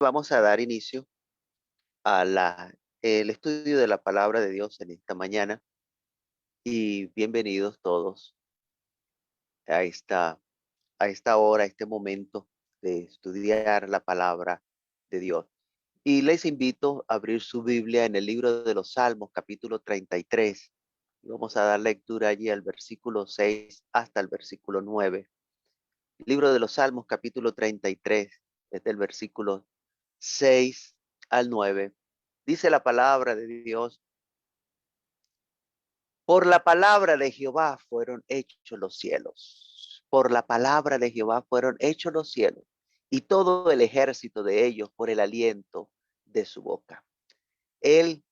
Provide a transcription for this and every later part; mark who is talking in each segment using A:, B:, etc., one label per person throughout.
A: Vamos a dar inicio a el estudio de la palabra de Dios en esta mañana y bienvenidos todos a a esta hora, a este momento de estudiar la palabra de Dios. Y les invito a abrir su Biblia en el libro de los Salmos, capítulo 33. Y vamos a dar lectura allí al versículo 6 hasta el versículo 9. Libro de los Salmos, capítulo 33, desde el versículo 6 al 9. Dice la palabra de Dios: por la palabra de Jehová fueron hechos los cielos. Por la palabra de Jehová fueron hechos los cielos, y todo el ejército de ellos por el aliento de su boca. Él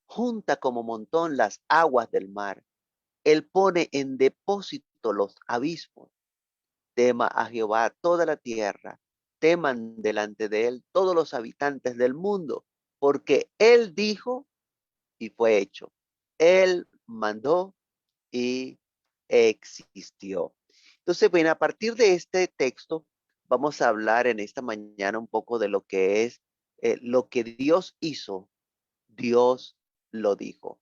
A: junta como montón las aguas del mar. Él pone en depósito los abismos. Tema a Jehová toda la tierra. Teman delante de él todos los habitantes del mundo, porque él dijo y fue hecho. Él mandó y existió. Entonces, bueno, a partir de este texto, vamos a hablar en esta mañana un poco de lo que es lo que Dios hizo, Dios lo dijo.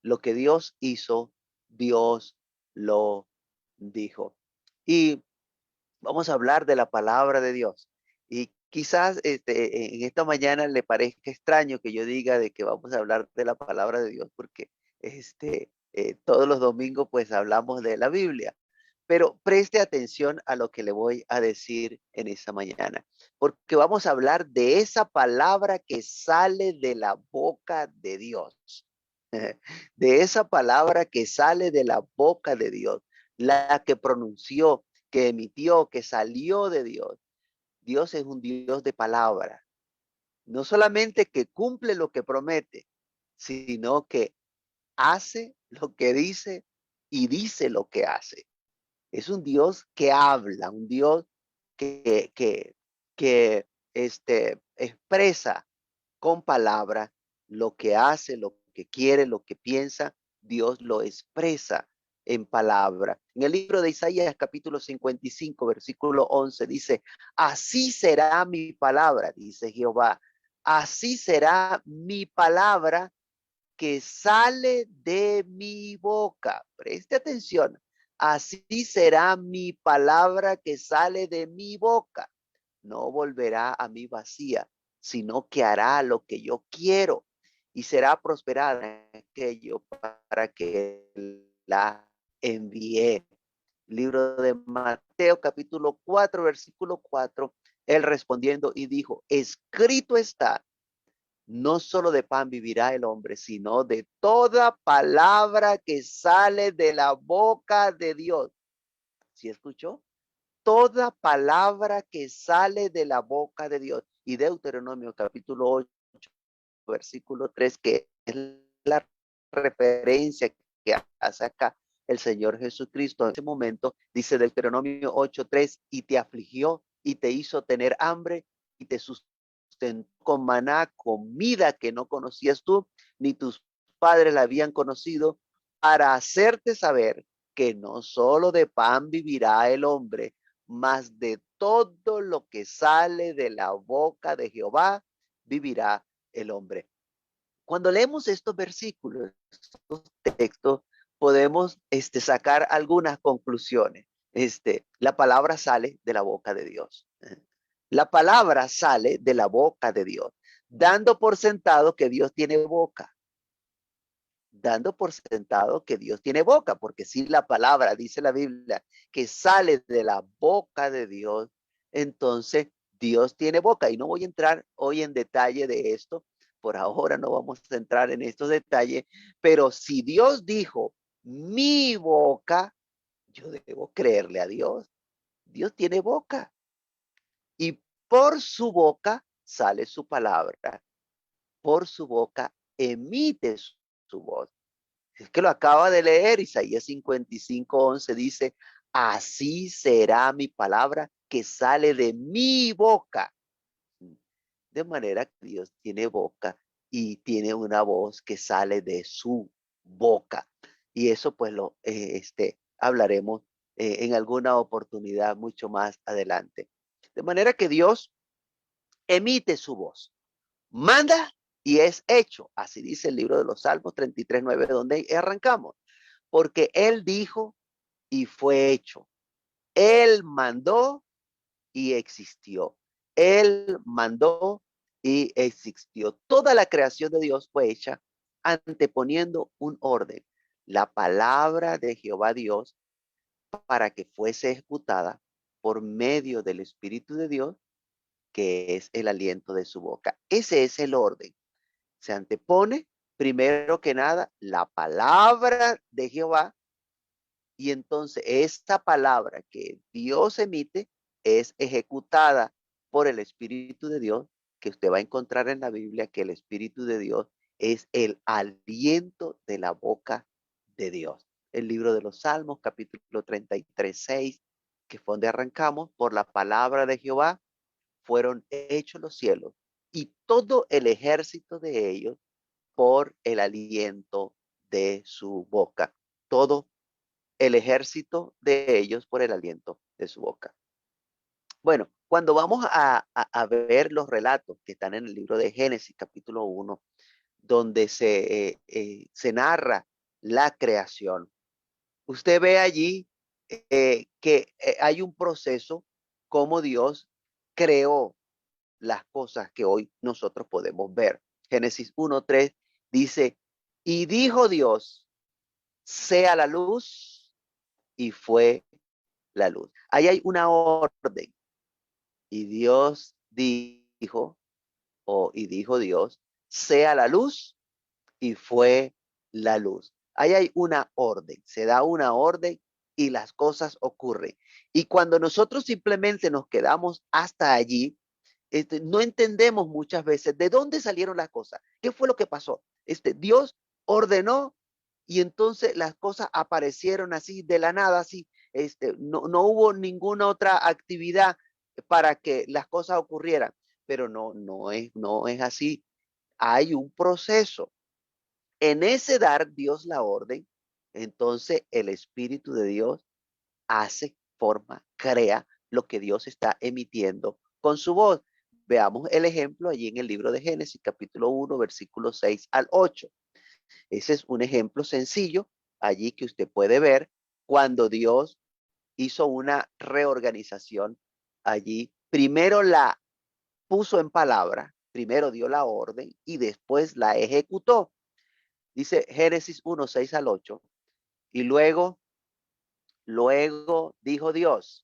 A: Lo que Dios hizo, Dios lo dijo. Y vamos a hablar de la palabra de Dios. Y quizás en esta mañana le parezca extraño que yo diga de que vamos a hablar de la palabra de Dios, porque todos los domingos pues hablamos de la Biblia. Pero preste atención a lo que le voy a decir en esta mañana, porque vamos a hablar de esa palabra que sale de la boca de Dios. De esa palabra que sale de la boca de Dios, la que pronunció, que emitió, que salió de Dios. Dios es un Dios de palabra. No solamente que cumple lo que promete, sino que hace lo que dice y dice lo que hace. Es un Dios que habla, un Dios que, que expresa con palabra lo que hace, lo que quiere, lo que piensa. Dios lo expresa en palabra. En el libro de Isaías, capítulo 55, versículo 11, dice: así será mi palabra, dice Jehová, así será mi palabra que sale de mi boca. Preste atención. Así será mi palabra que sale de mi boca. No volverá a mí vacía, sino que hará lo que yo quiero y será prosperada en aquello para que la envié. Libro de Mateo, capítulo 4, versículo 4. Él respondiendo y dijo: escrito está, no solo de pan vivirá el hombre, sino de toda palabra que sale de la boca de Dios. ¿Sí escuchó? Toda palabra que sale de la boca de Dios. Y Deuteronomio capítulo 8, versículo 3, que es la referencia que hace acá el Señor Jesucristo. En ese momento dice Deuteronomio 8:3: y te afligió y te hizo tener hambre y te sustentó con maná, comida que no conocías tú, ni tus padres la habían conocido, para hacerte saber que no solo de pan vivirá el hombre, mas de todo lo que sale de la boca de Jehová vivirá el hombre. Cuando leemos estos versículos, estos textos, podemos sacar algunas conclusiones. La palabra sale de la boca de Dios. La palabra sale de la boca de Dios, dando por sentado que Dios tiene boca, dando por sentado que Dios tiene boca, porque si la palabra, dice la Biblia, que sale de la boca de Dios, entonces Dios tiene boca. Y no voy a entrar hoy en detalle de esto, por ahora no vamos a entrar en estos detalles, pero si Dios dijo mi boca, yo debo creerle a Dios. Dios tiene boca y por su boca sale su palabra, por su boca emite su voz. Es que lo acaba de leer, Isaías 55:11 dice: así será mi palabra que sale de mi boca. De manera que Dios tiene boca y tiene una voz que sale de su boca. Y eso pues hablaremos en alguna oportunidad mucho más adelante. De manera que Dios emite su voz, manda y es hecho. Así dice el libro de los Salmos 33:9, donde arrancamos. Porque él dijo y fue hecho. Él mandó y existió. Él mandó y existió. Toda la creación de Dios fue hecha anteponiendo un orden. La palabra de Jehová Dios para que fuese ejecutada por medio del Espíritu de Dios, que es el aliento de su boca. Ese es el orden. Se antepone primero que nada la palabra de Jehová, y entonces esta palabra que Dios emite es ejecutada por el Espíritu de Dios, que usted va a encontrar en la Biblia que el Espíritu de Dios es el aliento de la boca de Dios. El libro de los Salmos, capítulo 33:6, que fue donde arrancamos, por la palabra de Jehová fueron hechos los cielos y todo el ejército de ellos por el aliento de su boca. Todo el ejército de ellos por el aliento de su boca. Bueno, cuando vamos a ver los relatos que están en el libro de Génesis, capítulo 1, donde se narra la creación, usted ve allí que hay un proceso como Dios creó las cosas que hoy nosotros podemos ver. Génesis 1:3 dice, y dijo Dios, sea la luz, y fue la luz. Ahí hay una orden. Y Dios dijo, y dijo Dios, sea la luz, y fue la luz. Ahí hay una orden, se da una orden y las cosas ocurren. Y cuando nosotros simplemente nos quedamos hasta allí, no entendemos muchas veces de dónde salieron las cosas, qué fue lo que pasó. Dios ordenó y entonces las cosas aparecieron así de la nada, así. No hubo ninguna otra actividad para que las cosas ocurrieran, pero no es así. Hay un proceso. En ese dar Dios la orden, entonces el Espíritu de Dios hace, forma, crea lo que Dios está emitiendo con su voz. Veamos el ejemplo allí en el libro de Génesis, capítulo 1, versículos 6 al 8. Ese es un ejemplo sencillo allí que usted puede ver cuando Dios hizo una reorganización allí. Primero la puso en palabra, primero dio la orden y después la ejecutó. Dice Génesis 1, 6 al 8. Y luego dijo Dios,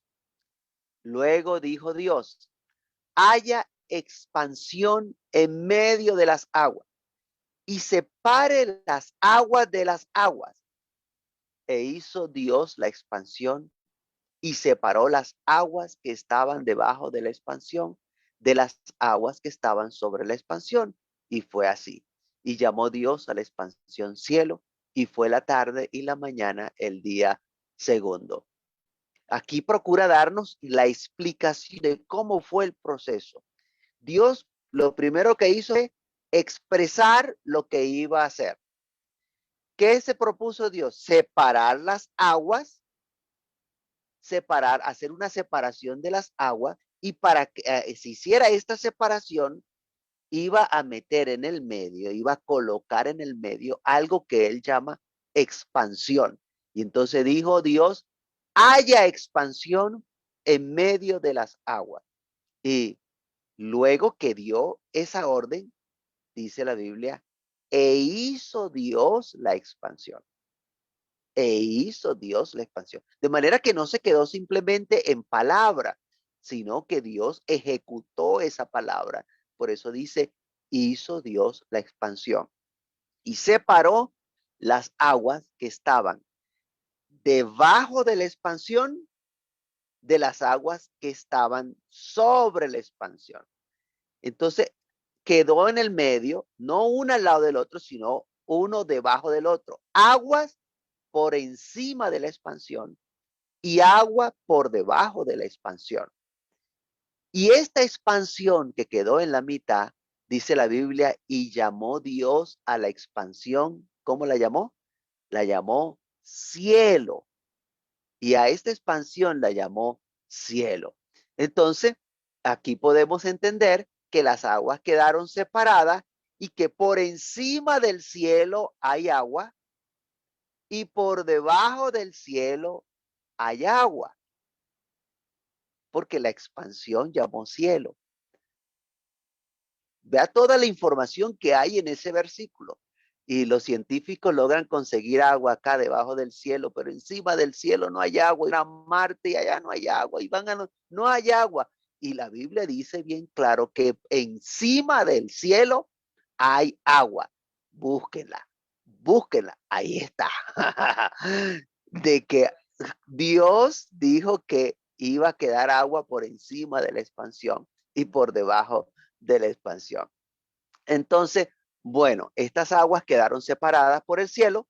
A: haya expansión en medio de las aguas y separe las aguas de las aguas. E hizo Dios la expansión y separó las aguas que estaban debajo de la expansión de las aguas que estaban sobre la expansión. Y fue así. Y llamó Dios a la expansión cielo, y fue la tarde y la mañana el día segundo. Aquí procura darnos la explicación de cómo fue el proceso. Dios lo primero que hizo es expresar lo que iba a hacer. ¿Qué se propuso Dios? Separar las aguas, hacer una separación de las aguas, y para que se hiciera esta separación, iba a meter en el medio, iba a colocar en el medio algo que él llama expansión. Y entonces dijo Dios, haya expansión en medio de las aguas. Y luego que dio esa orden, dice la Biblia, e hizo Dios la expansión. E hizo Dios la expansión. De manera que no se quedó simplemente en palabra, sino que Dios ejecutó esa palabra. Por eso dice, hizo Dios la expansión. Y separó las aguas que estaban debajo de la expansión de las aguas que estaban sobre la expansión. Entonces, quedó en el medio, no uno al lado del otro, sino uno debajo del otro. Aguas por encima de la expansión y agua por debajo de la expansión. Y esta expansión que quedó en la mitad, dice la Biblia, y llamó Dios a la expansión, ¿cómo la llamó? La llamó cielo. Y a esta expansión la llamó cielo. Entonces, aquí podemos entender que las aguas quedaron separadas y que por encima del cielo hay agua y por debajo del cielo hay agua, porque la expansión llamó cielo. Vea toda la información que hay en ese versículo. Y los científicos logran conseguir agua acá debajo del cielo, pero encima del cielo no hay agua. Ir a Marte y allá no hay agua. Y no hay agua. Y la Biblia dice bien claro que encima del cielo hay agua. Búsquenla, búsquenla. Ahí está. De que Dios dijo que iba a quedar agua por encima de la expansión y por debajo de la expansión. Entonces, bueno, estas aguas quedaron separadas por el cielo,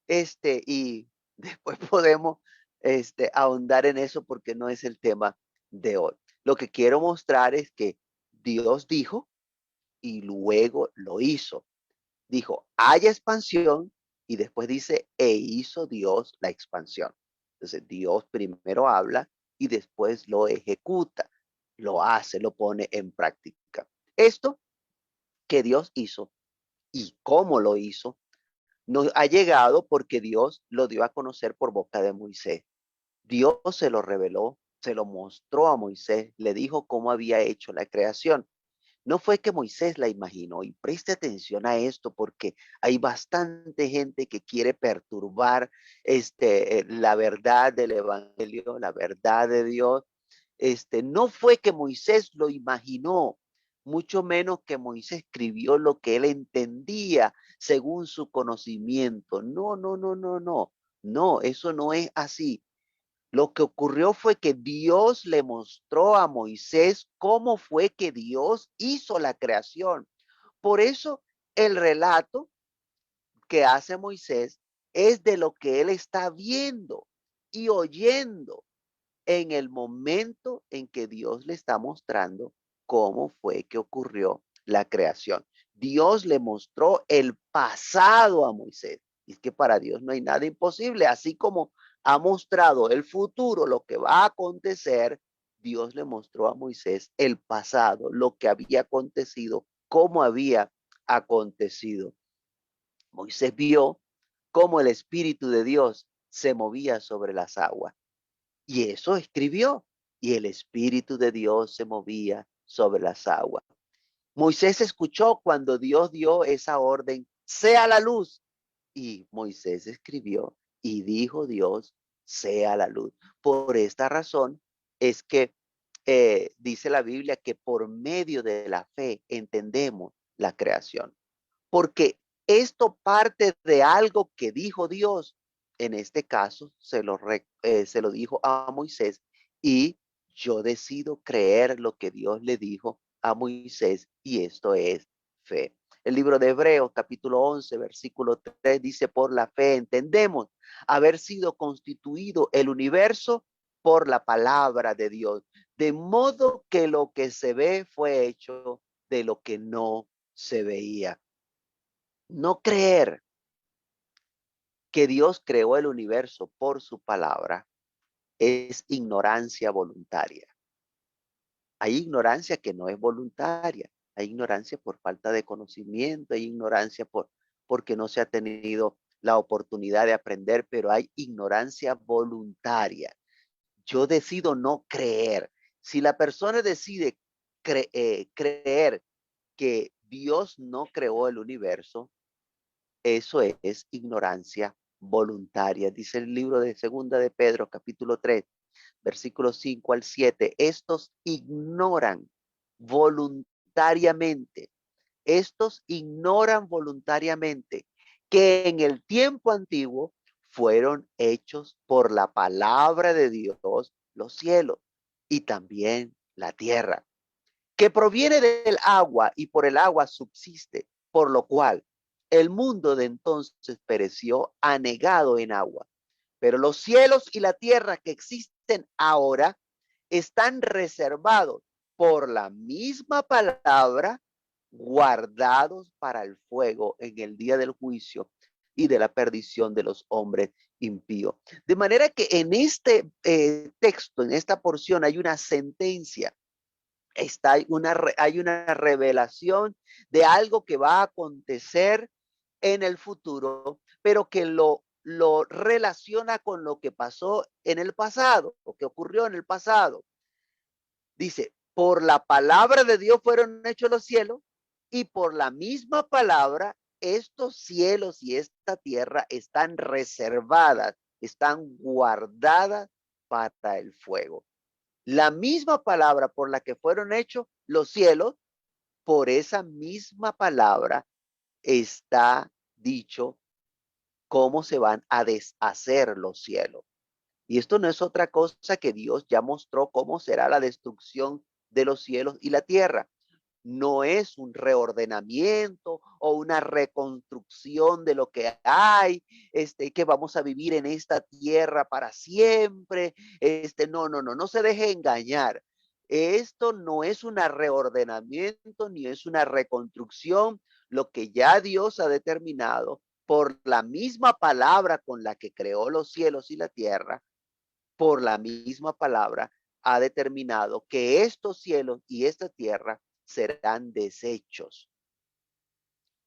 A: y después podemos, ahondar en eso porque no es el tema de hoy. Lo que quiero mostrar es que Dios dijo y luego lo hizo. Dijo, haya expansión y después dice, e hizo Dios la expansión. Entonces, Dios primero habla y después lo ejecuta, lo hace, lo pone en práctica. Esto que Dios hizo y cómo lo hizo, nos ha llegado porque Dios lo dio a conocer por boca de Moisés. Dios se lo reveló, se lo mostró a Moisés, le dijo cómo había hecho la creación. No fue que Moisés la imaginó, y preste atención a esto porque hay bastante gente que quiere perturbar la verdad del evangelio, la verdad de Dios. No fue que Moisés lo imaginó, mucho menos que Moisés escribió lo que él entendía según su conocimiento. No, no, no, no, no. No, eso no es así. Lo que ocurrió fue que Dios le mostró a Moisés cómo fue que Dios hizo la creación. Por eso el relato que hace Moisés es de lo que él está viendo y oyendo en el momento en que Dios le está mostrando cómo fue que ocurrió la creación. Dios le mostró el pasado a Moisés. Y es que para Dios no hay nada imposible. Así como ha mostrado el futuro, lo que va a acontecer, Dios le mostró a Moisés el pasado, lo que había acontecido, cómo había acontecido. Moisés vio cómo el Espíritu de Dios se movía sobre las aguas. Y eso escribió. Y el Espíritu de Dios se movía sobre las aguas. Moisés escuchó cuando Dios dio esa orden, sea la luz. Y Moisés escribió y dijo Dios, sea la luz. Por esta razón es que dice la Biblia que por medio de la fe entendemos la creación. Porque esto parte de algo que dijo Dios. En este caso, se lo dijo a Moisés y yo decido creer lo que Dios le dijo a Moisés y esto es fe. El libro de Hebreos, capítulo 11, versículo 3 dice, por la fe entendemos haber sido constituido el universo por la palabra de Dios, de modo que lo que se ve fue hecho de lo que no se veía. No creer que Dios creó el universo por su palabra es ignorancia voluntaria. Hay ignorancia que no es voluntaria. Hay ignorancia por falta de conocimiento, hay ignorancia porque no se ha tenido la oportunidad de aprender, pero hay ignorancia voluntaria. Yo decido no creer. Si la persona decide creer que Dios no creó el universo, eso es ignorancia voluntaria. Dice el libro de Segunda de Pedro, capítulo 3, versículos 5 al 7. Estos ignoran voluntariamente. Estos ignoran voluntariamente que en el tiempo antiguo fueron hechos por la palabra de Dios los cielos y también la tierra, que proviene del agua y por el agua subsiste, por lo cual el mundo de entonces pereció anegado en agua. Pero los cielos y la tierra que existen ahora están reservados por la misma palabra, guardados para el fuego en el día del juicio y de la perdición de los hombres impíos. De manera que en este texto, en esta porción, hay una sentencia. hay una revelación de algo que va a acontecer en el futuro, pero que lo relaciona con lo que pasó en el pasado, o que ocurrió en el pasado. Dice, por la palabra de Dios fueron hechos los cielos, y por la misma palabra estos cielos y esta tierra están reservadas, están guardadas para el fuego. La misma palabra por la que fueron hechos los cielos, por esa misma palabra está dicho cómo se van a deshacer los cielos. Y esto no es otra cosa que Dios ya mostró cómo será la destrucción de los cielos y la tierra. No es un reordenamiento o una reconstrucción de lo que hay, que vamos a vivir en esta tierra para siempre. No se deje engañar. Esto no es un reordenamiento ni es una reconstrucción. Lo que ya Dios ha determinado por la misma palabra con la que creó los cielos y la tierra, por la misma palabra, ha determinado que estos cielos y esta tierra serán deshechos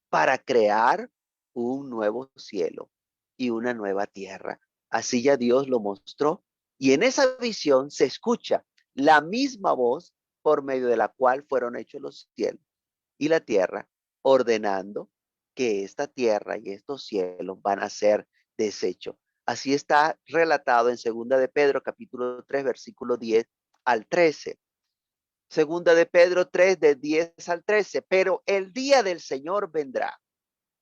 A: para crear un nuevo cielo y una nueva tierra. Así ya Dios lo mostró. Y en esa visión se escucha la misma voz por medio de la cual fueron hechos los cielos y la tierra, ordenando que esta tierra y estos cielos van a ser deshechos. Así está relatado en Segunda de Pedro, capítulo 3, versículo 10 al 13. Segunda de Pedro 3, de 10 al 13. Pero el día del Señor vendrá.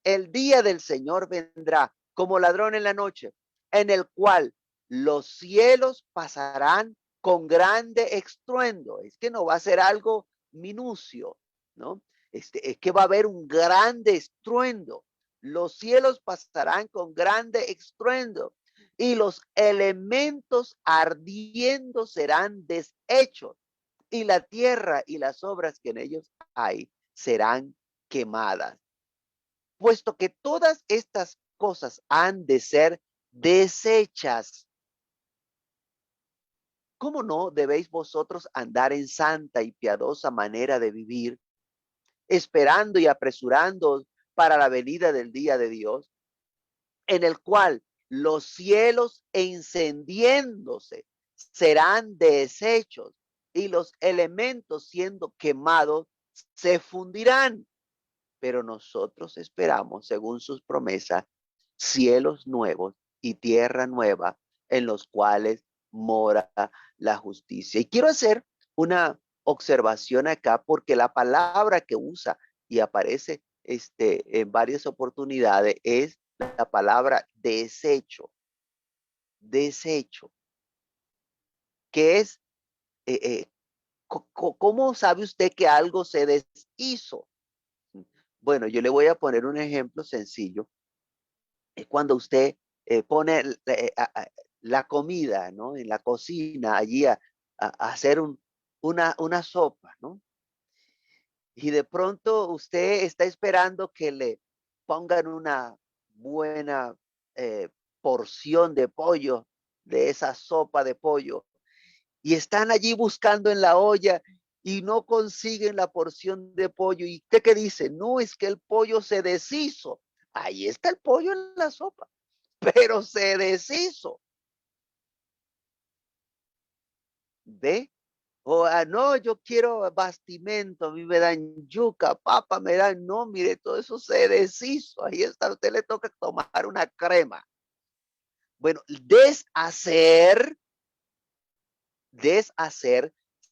A: El día del Señor vendrá como ladrón en la noche, en el cual los cielos pasarán con grande estruendo. Es que no va a ser algo minucio, ¿no? Es que va a haber un grande estruendo. Los cielos pasarán con grande estruendo y los elementos ardiendo serán deshechos y la tierra y las obras que en ellos hay serán quemadas. Puesto que todas estas cosas han de ser deshechas, ¿cómo no debéis vosotros andar en santa y piadosa manera de vivir, esperando y apresurando para la venida del día de Dios, en el cual los cielos encendiéndose serán deshechos y los elementos siendo quemados se fundirán? Pero nosotros esperamos, según sus promesas, cielos nuevos y tierra nueva en los cuales mora la justicia. Y quiero hacer una observación acá porque la palabra que usa y aparece en varias oportunidades es la palabra desecho, desecho, que es, eh, eh, ¿cómo sabe usted que algo se deshizo? Bueno, yo le voy a poner un ejemplo sencillo. Es cuando usted pone la comida, ¿no? En la cocina, allí a hacer una sopa, ¿no? Y de pronto usted está esperando que le pongan una buena eh, porción de pollo, de esa sopa de pollo, y están allí buscando en la olla y no consiguen la porción de pollo. ¿Y usted qué dice? No, es que el pollo se deshizo. Ahí está el pollo en la sopa, pero se deshizo. ¿Ve? O no, yo quiero bastimento, a mí me dan yuca, papa, me dan, no, mire, todo eso se deshizo. Ahí está, a usted le toca tomar una crema. Bueno, deshacer,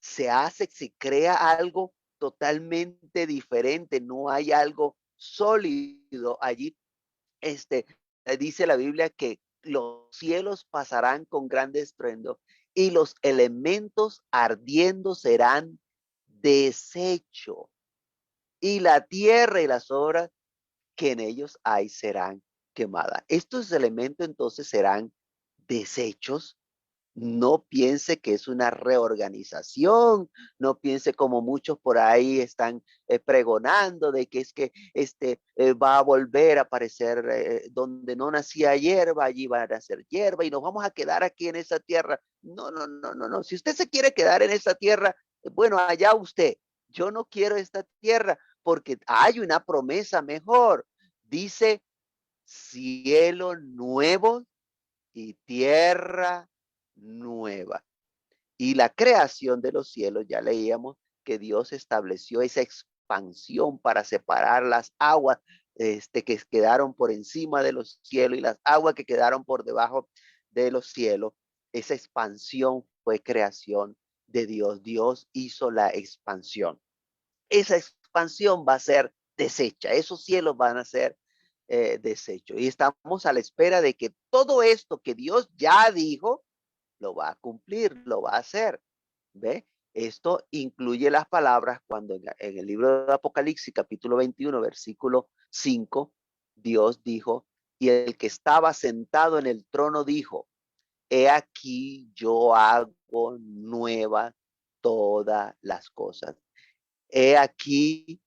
A: se hace, se crea algo totalmente diferente, no hay algo sólido allí. Este, dice la Biblia que los cielos pasarán con grande estruendo y los elementos ardiendo serán deshecho y la tierra y las obras que en ellos hay serán quemadas. Estos elementos entonces serán deshechos. No piense que es una reorganización, no piense como muchos por ahí están pregonando de que es que va a volver a aparecer donde no nacía hierba, allí va a nacer hierba y nos vamos a quedar aquí en esa tierra. No, no, no, no, no. Si usted se quiere quedar en esa tierra, Bueno, allá usted, yo no quiero esta tierra porque hay una promesa mejor. Dice, cielo nuevo y tierra nueva. Y la creación de los cielos, ya leíamos que Dios estableció esa expansión para separar las aguas que quedaron por encima de los cielos y las aguas que quedaron por debajo de los cielos. Esa expansión fue creación de Dios. Dios hizo la expansión. Esa expansión va a ser deshecha. Esos cielos van a ser deshechos. Y estamos a la espera de que todo esto que Dios ya dijo, lo va a cumplir, lo va a hacer. ¿Ve? Esto incluye las palabras cuando en el libro de Apocalipsis, capítulo 21, versículo 5, Dios dijo, y el que estaba sentado en el trono dijo, he aquí yo hago nueva todas las cosas. He aquí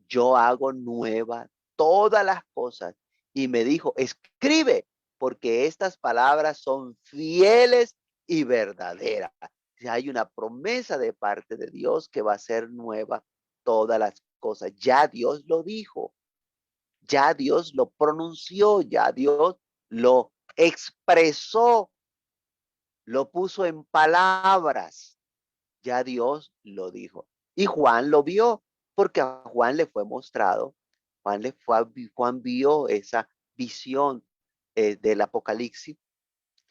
A: yo hago nueva todas las cosas. Y me dijo, escribe, porque estas palabras son fieles y verdaderas. Hay una promesa de parte de Dios que va a ser nueva todas las cosas. Ya Dios lo dijo, ya Dios lo pronunció, ya Dios lo expresó, lo puso en palabras. Ya Dios lo dijo. Y Juan lo vio, porque a Juan le fue mostrado. Juan vio esa visión del Apocalipsis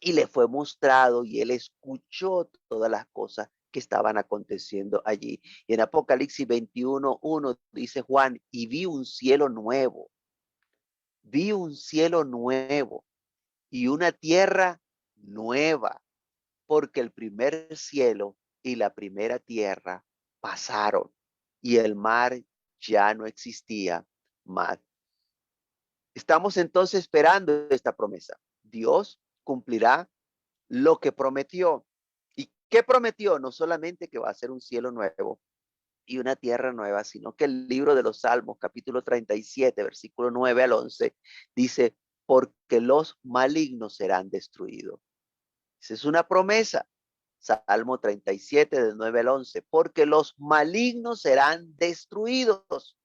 A: y le fue mostrado y él escuchó todas las cosas que estaban aconteciendo allí. Y en Apocalipsis 21:1 dice Juan, y vi un cielo nuevo y una tierra nueva, porque el primer cielo y la primera tierra pasaron y el mar ya no existía más. Estamos entonces esperando esta promesa. Dios cumplirá lo que prometió. ¿Y qué prometió? No solamente que va a ser un cielo nuevo y una tierra nueva, sino que el libro de los Salmos, capítulo 37, versículo 9 al 11, dice, porque los malignos serán destruidos. Esa es una promesa. Salmo 37, del 9 al 11, porque los malignos serán destruidos,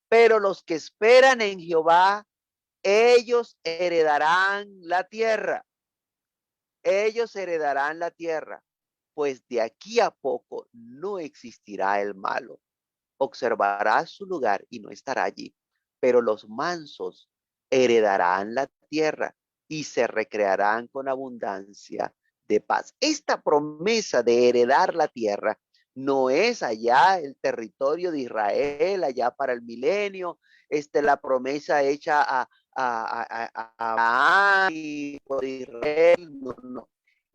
A: pero los que esperan en Jehová, ellos heredarán la tierra. Ellos heredarán la tierra, pues de aquí a poco no existirá el malo. Observará su lugar y no estará allí, pero los mansos heredarán la tierra y se recrearán con abundancia de paz. Esta promesa de heredar la tierra no es allá el territorio de Israel, allá para el milenio, la promesa hecha a por Israel,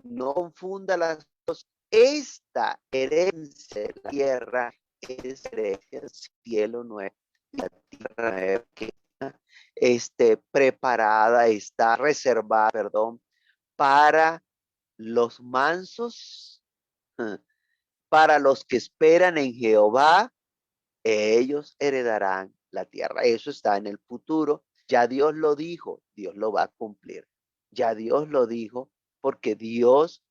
A: no confunda las cosas. Esta herencia de la tierra es herencia del cielo nuevo, la tierra nueva que preparada, está reservada, perdón, para los mansos, para los que esperan en Jehová, ellos heredarán la tierra. Eso está en el futuro. Ya Dios lo dijo, Dios lo va a cumplir. Ya Dios lo dijo, porque Dios,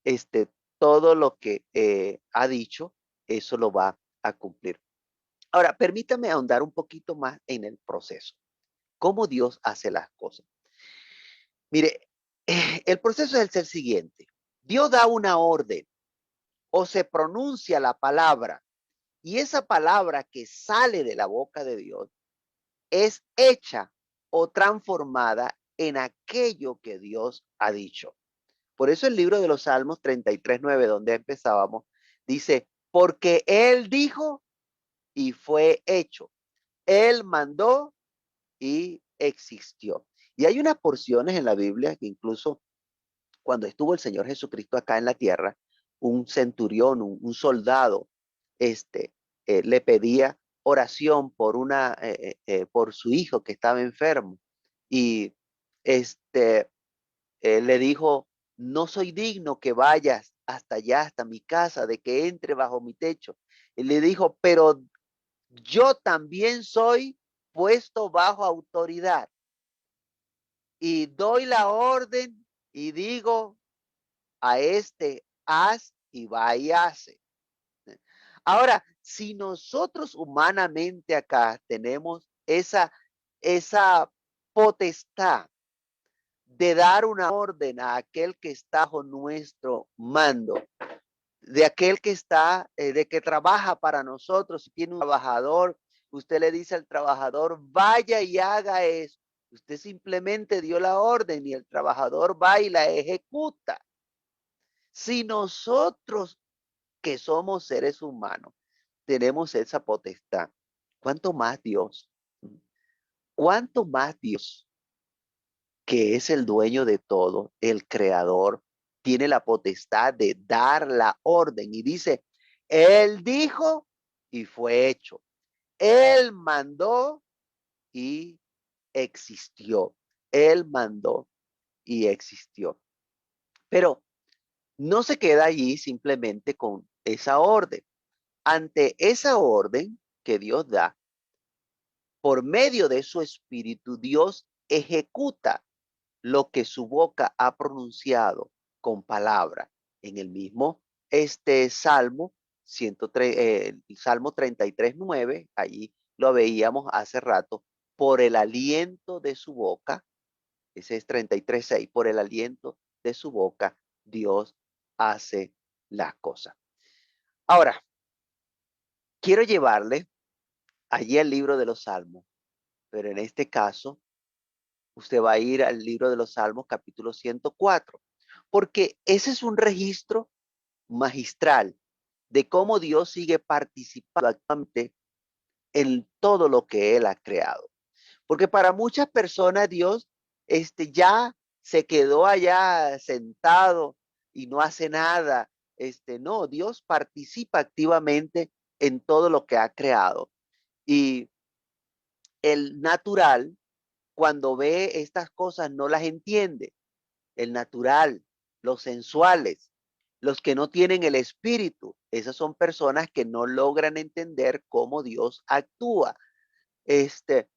A: este, todo lo que ha dicho, eso lo va a cumplir. Ahora, permítame ahondar un poquito más en el proceso. ¿Cómo Dios hace las cosas? Mire, el proceso es el siguiente. Dios da una orden o se pronuncia la palabra y esa palabra que sale de la boca de Dios es hecha o transformada en aquello que Dios ha dicho. Por eso el libro de los Salmos 33:9, donde empezábamos, dice, porque Él dijo y fue hecho. Él mandó y existió. Y hay unas porciones en la Biblia que incluso cuando estuvo el Señor Jesucristo acá en la tierra, un centurión, un soldado, este, le pedía oración por su hijo que estaba enfermo. Y este, le dijo, no soy digno que vayas hasta allá, hasta mi casa, de que entre bajo mi techo. Y le dijo, pero yo también soy puesto bajo autoridad y doy la orden y digo a haz y va y hace. Ahora, si nosotros humanamente acá tenemos esa potestad de dar una orden a aquel que está bajo nuestro mando, de aquel que está, de que trabaja para nosotros, si tiene un trabajador, usted le dice al trabajador, vaya y haga eso. Usted simplemente dio la orden y el trabajador va y la ejecuta. Si nosotros que somos seres humanos tenemos esa potestad, ¿cuánto más Dios? ¿Cuánto más Dios, que es el dueño de todo, el creador, tiene la potestad de dar la orden? Y dice, Él dijo y fue hecho. Él mandó y existió. Él mandó y existió. Pero no se queda allí simplemente con esa orden. Ante esa orden que Dios da, por medio de su espíritu, Dios ejecuta lo que su boca ha pronunciado con palabra. En el mismo Salmo 103, Salmo 33:9, allí lo veíamos hace rato, por el aliento de su boca, ese es 33:6, por el aliento de su boca, Dios hace las cosas. Ahora, quiero llevarle allí al libro de los Salmos, pero en este caso, usted va a ir al libro de los Salmos, capítulo 104, porque ese es un registro magistral de cómo Dios sigue participando activamente en todo lo que Él ha creado. Porque para muchas personas Dios ya se quedó allá sentado y no hace nada. No, Dios participa activamente en todo lo que ha creado. Y el natural, cuando ve estas cosas, no las entiende. El natural, los sensuales, los que no tienen el espíritu, esas son personas que no logran entender cómo Dios actúa. Este,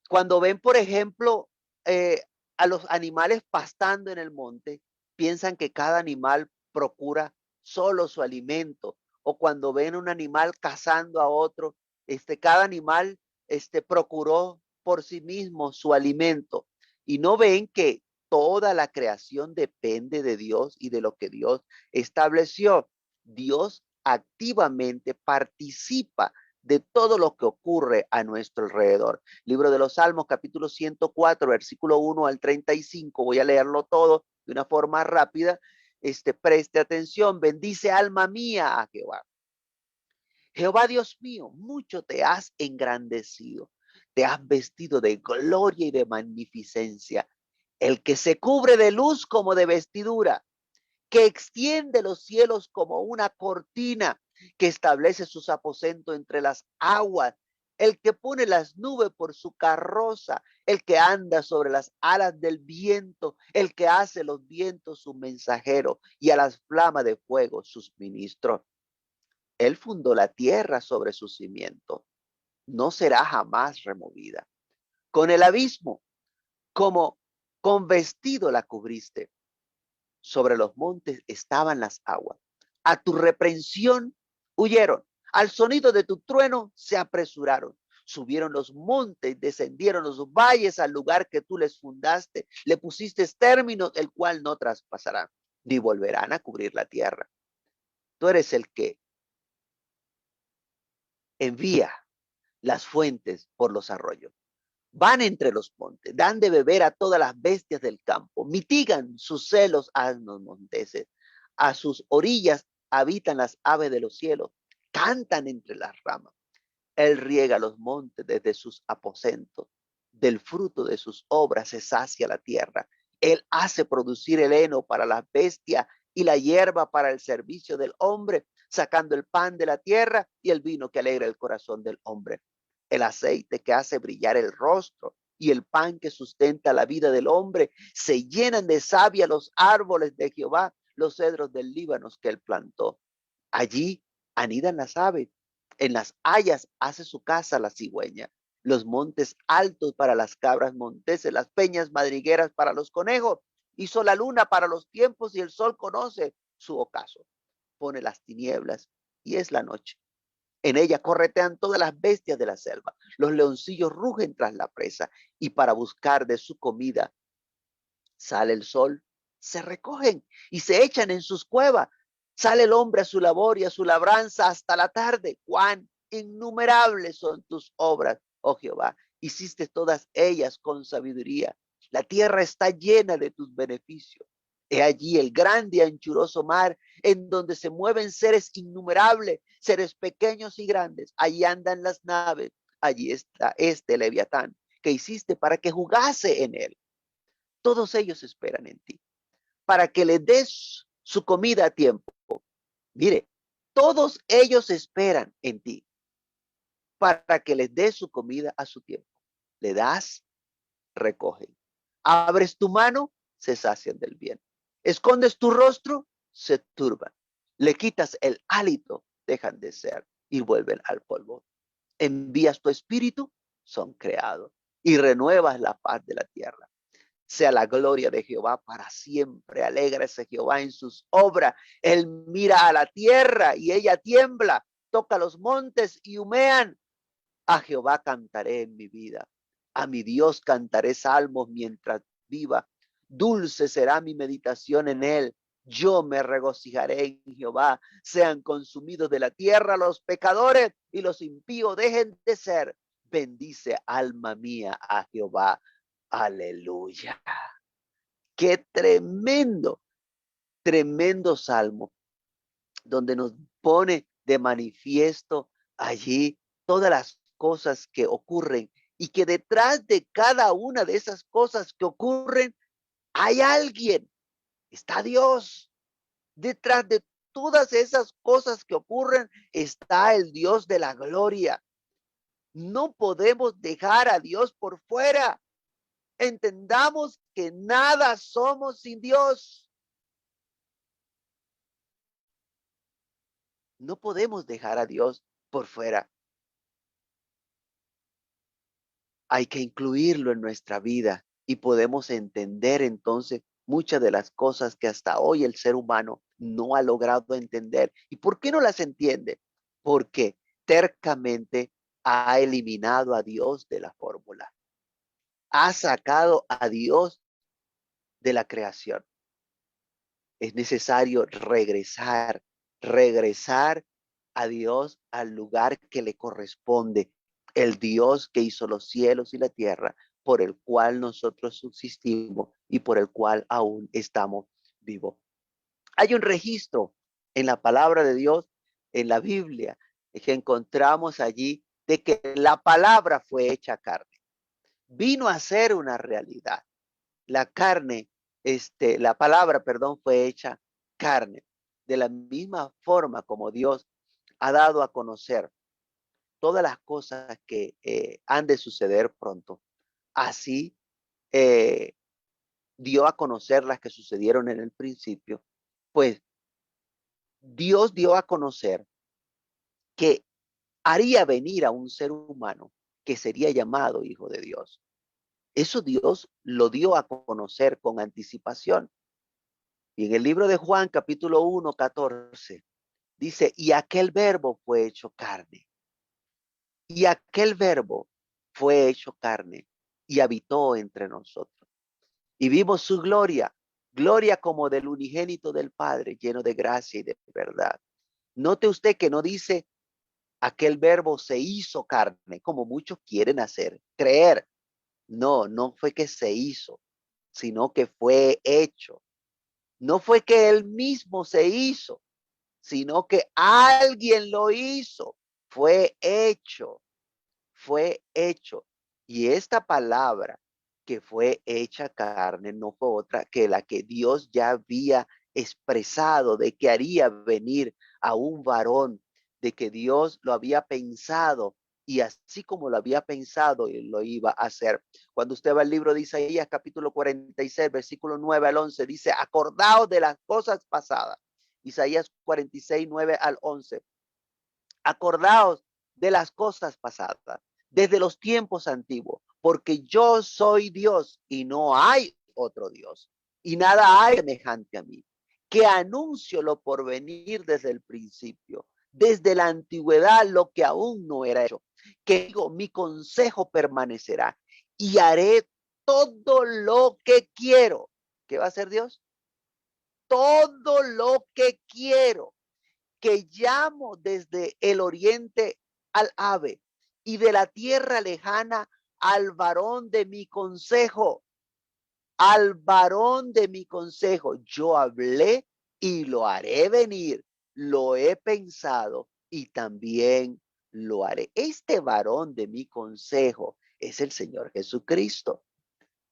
A: Cuando ven, por ejemplo, a los animales pastando en el monte, piensan que cada animal procura solo su alimento. O cuando ven un animal cazando a otro, cada animal procuró por sí mismo su alimento. Y no ven que toda la creación depende de Dios y de lo que Dios estableció. Dios activamente participa de todo lo que ocurre a nuestro alrededor. Libro de los Salmos, capítulo 104, versículo 1 al 35. Voy a leerlo todo de una forma rápida. Preste atención. Bendice, alma mía, a Jehová. Jehová Dios mío, mucho te has engrandecido. Te has vestido de gloria y de magnificencia. El que se cubre de luz como de vestidura, que extiende los cielos como una cortina, que establece sus aposentos entre las aguas, el que pone las nubes por su carroza, el que anda sobre las alas del viento, el que hace los vientos su mensajero y a las flamas de fuego sus ministros. Él fundó la tierra sobre sus cimientos, no será jamás removida. Con el abismo, como con vestido la cubriste. Sobre los montes estaban las aguas. A tu reprensión huyeron. Al sonido de tu trueno se apresuraron. Subieron los montes, descendieron los valles al lugar que tú les fundaste. Le pusiste términos, el cual no traspasarán, ni volverán a cubrir la tierra. Tú eres el que envía las fuentes por los arroyos. Van entre los montes, dan de beber a todas las bestias del campo, mitigan sus celos a los monteses, a sus orillas habitan las aves de los cielos, cantan entre las ramas. Él riega los montes desde sus aposentos, del fruto de sus obras se sacia la tierra. Él hace producir el heno para las bestias y la hierba para el servicio del hombre, sacando el pan de la tierra y el vino que alegra el corazón del hombre. El aceite que hace brillar el rostro y el pan que sustenta la vida del hombre. Se llenan de savia los árboles de Jehová, los cedros del Líbano que él plantó. Allí anidan las aves, en las hayas hace su casa la cigüeña, los montes altos para las cabras monteses, las peñas madrigueras para los conejos. Hizo la luna para los tiempos y el sol conoce su ocaso. Pone las tinieblas y es la noche. En ella corretean todas las bestias de la selva. Los leoncillos rugen tras la presa y para buscar de su comida sale el sol, se recogen y se echan en sus cuevas. Sale el hombre a su labor y a su labranza hasta la tarde. Cuán innumerables son tus obras, oh Jehová. Hiciste todas ellas con sabiduría. La tierra está llena de tus beneficios. He allí el grande y anchuroso mar, en donde se mueven seres innumerables, seres pequeños y grandes. Allí andan las naves. Allí está este Leviatán que hiciste para que jugase en él. Todos ellos esperan en ti, para que les des su comida a tiempo. Mire, todos ellos esperan en ti, para que les des su comida a su tiempo. Le das, recogen. Abres tu mano, se sacian del bien. Escondes tu rostro, se turban. Le quitas el hálito, dejan de ser y vuelven al polvo. Envías tu espíritu, son creados y renuevas la paz de la tierra. Sea la gloria de Jehová para siempre. Alégrese Jehová en sus obras. Él mira a la tierra y ella tiembla. Toca los montes y humean. A Jehová cantaré en mi vida. A mi Dios cantaré salmos mientras viva. Dulce será mi meditación en él. Yo me regocijaré en Jehová. Sean consumidos de la tierra los pecadores y los impíos dejen de ser. Bendice alma mía a Jehová. Aleluya. Qué tremendo, tremendo salmo, donde nos pone de manifiesto allí todas las cosas que ocurren y que detrás de cada una de esas cosas que ocurren hay alguien, está Dios. Detrás de todas esas cosas que ocurren está el Dios de la gloria. No podemos dejar a Dios por fuera. Entendamos que nada somos sin Dios. No podemos dejar a Dios por fuera. Hay que incluirlo en nuestra vida y podemos entender entonces muchas de las cosas que hasta hoy el ser humano no ha logrado entender. ¿Y por qué no las entiende? Porque tercamente ha eliminado a Dios de la fórmula. Ha sacado a Dios de la creación. Es necesario regresar a Dios al lugar que le corresponde, el Dios que hizo los cielos y la tierra, por el cual nosotros subsistimos y por el cual aún estamos vivos. Hay un registro en la palabra de Dios, en la Biblia, que encontramos allí de que la palabra fue hecha carne. Vino a ser una realidad. La carne, la palabra, perdón, fue hecha carne. De la misma forma como Dios ha dado a conocer todas las cosas que han de suceder pronto, así dio a conocer las que sucedieron en el principio, pues Dios dio a conocer que haría venir a un ser humano que sería llamado hijo de Dios. Eso Dios lo dio a conocer con anticipación. Y en el libro de Juan, capítulo 1, 14, dice, y aquel verbo fue hecho carne. Y aquel verbo fue hecho carne y habitó entre nosotros. Y vimos su gloria, gloria como del unigénito del Padre, lleno de gracia y de verdad. Note usted que no dice aquel verbo se hizo carne, como muchos quieren hacer, creer. No, no fue que se hizo, sino que fue hecho. No fue que él mismo se hizo, sino que alguien lo hizo. Fue hecho, fue hecho. Y esta palabra que fue hecha carne no fue otra que la que Dios ya había expresado de que haría venir a un varón, de que Dios lo había pensado y así como lo había pensado, él lo iba a hacer. Cuando usted va al libro de Isaías, capítulo 46, versículo 9 al 11, dice, acordaos de las cosas pasadas. Isaías 46, 9 al 11. Acordaos de las cosas pasadas, desde los tiempos antiguos, porque yo soy Dios y no hay otro Dios, y nada hay semejante a mí, que anuncio lo por venir desde el principio, desde la antigüedad lo que aún no era hecho. Que digo, mi consejo permanecerá y haré todo lo que quiero. ¿Qué va a hacer Dios? Todo lo que quiero, que llamo desde el oriente al ave y de la tierra lejana al varón de mi consejo. Al varón de mi consejo, yo hablé y lo haré venir. Lo he pensado y también lo haré. Este varón de mi consejo es el Señor Jesucristo.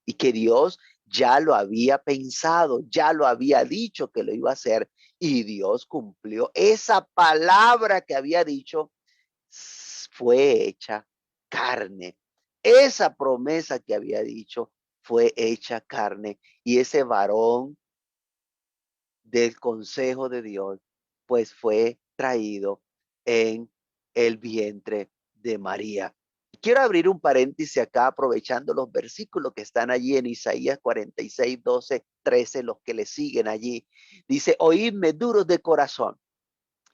A: Y que Dios ya lo había pensado, ya lo había dicho que lo iba a hacer. Y Dios cumplió esa palabra que había dicho, fue hecha carne. Esa promesa que había dicho fue hecha carne, y ese varón del consejo de Dios, pues fue traído en el vientre de María. Quiero abrir un paréntesis acá, aprovechando los versículos que están allí en Isaías 46, 12, 13, los que le siguen allí. Dice, oídme duros de corazón,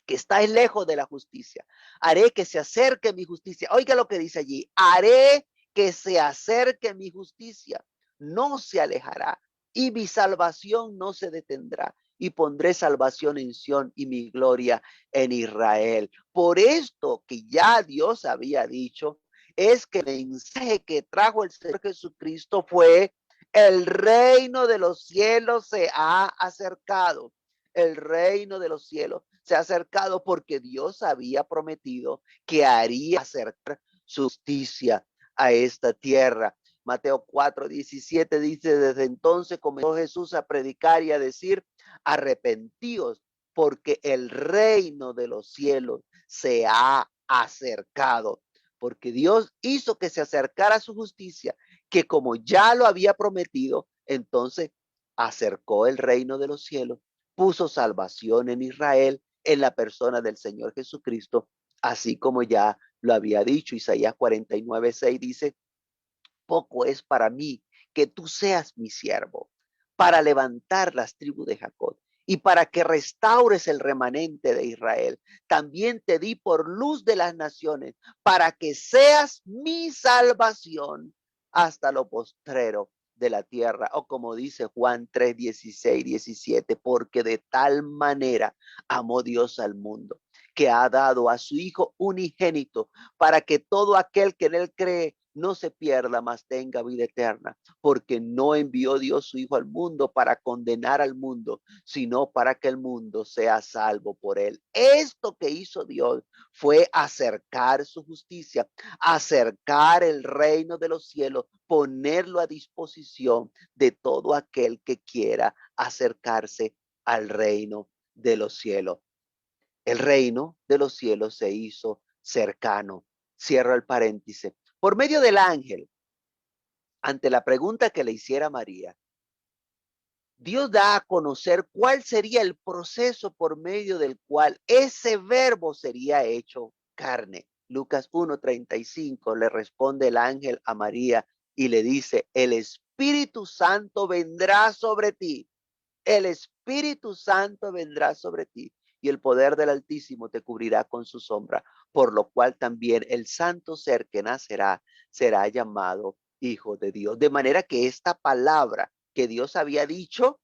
A: que estáis lejos de la justicia. Haré que se acerque mi justicia. Oiga lo que dice allí. Haré que se acerque mi justicia. No se alejará y mi salvación no se detendrá. Y pondré salvación en Sión y mi gloria en Israel. Por esto que ya Dios había dicho, es que el mensaje que trajo el Señor Jesucristo fue: el reino de los cielos se ha acercado. El reino de los cielos se ha acercado, porque Dios había prometido que haría acercar su justicia a esta tierra. Mateo 4:17 dice, desde entonces comenzó Jesús a predicar y a decir, arrepentíos, porque el reino de los cielos se ha acercado. Porque Dios hizo que se acercara su justicia, que como ya lo había prometido, entonces acercó el reino de los cielos, puso salvación en Israel en la persona del Señor Jesucristo, así como ya lo había dicho. Isaías 49:6 dice, poco es para mí que tú seas mi siervo, para levantar las tribus de Jacob y para que restaures el remanente de Israel. También te di por luz de las naciones, para que seas mi salvación hasta lo postrero de la tierra. O como dice Juan 3:16, 17, porque de tal manera amó Dios al mundo, que ha dado a su Hijo unigénito, para que todo aquel que en él cree no se pierda, mas tenga vida eterna. Porque no envió Dios su Hijo al mundo para condenar al mundo, sino para que el mundo sea salvo por él. Esto que hizo Dios fue acercar su justicia, acercar el reino de los cielos, ponerlo a disposición de todo aquel que quiera acercarse al reino de los cielos. El reino de los cielos se hizo cercano. Cierro el paréntesis. Por medio del ángel, ante la pregunta que le hiciera María, Dios da a conocer cuál sería el proceso por medio del cual ese verbo sería hecho carne. Lucas 1:35 le responde el ángel a María y le dice, el Espíritu Santo vendrá sobre ti. El Espíritu Santo vendrá sobre ti y el poder del Altísimo te cubrirá con su sombra, por lo cual también el santo ser que nacerá será llamado Hijo de Dios. De manera que esta palabra que Dios había dicho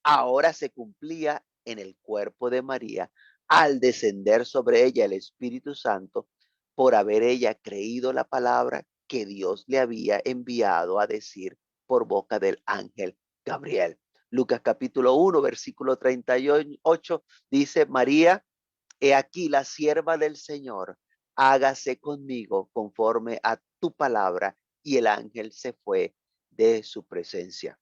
A: ahora se cumplía en el cuerpo de María al descender sobre ella el Espíritu Santo, por haber ella creído la palabra que Dios le había enviado a decir por boca del ángel Gabriel. Lucas capítulo 1, versículo 38 dice, María, he aquí la sierva del Señor, hágase conmigo conforme a tu palabra. Y el ángel se fue de su presencia.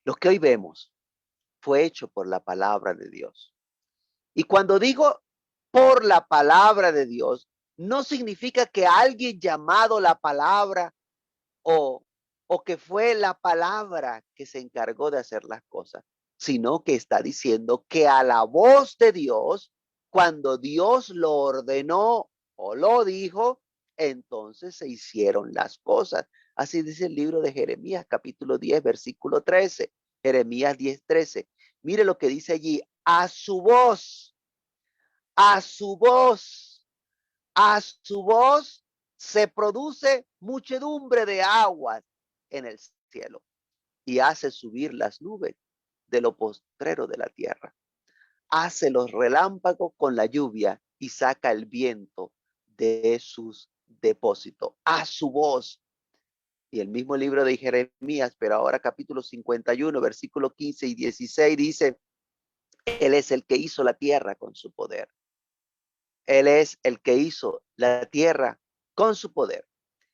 A: Lo que hoy vemos fue hecho por la palabra de Dios. Y cuando digo por la palabra de Dios, no significa que alguien llamado la palabra o, o que fue la palabra que se encargó de hacer las cosas, sino que está diciendo que a la voz de Dios, cuando Dios lo ordenó o lo dijo, entonces se hicieron las cosas. Así dice el libro de Jeremías, capítulo 10, versículo 13. Jeremías 10:13. Mire lo que dice allí, a su voz. A su voz, a su voz se produce muchedumbre de aguas en el cielo y hace subir las nubes de lo postrero de la tierra. Hace los relámpagos con la lluvia y saca el viento de sus depósitos. A su voz. Y el mismo libro de Jeremías, pero ahora capítulo 51, versículo 15 y 16 dice, Él es el que hizo la tierra con su poder. Él es el que hizo la tierra con su poder.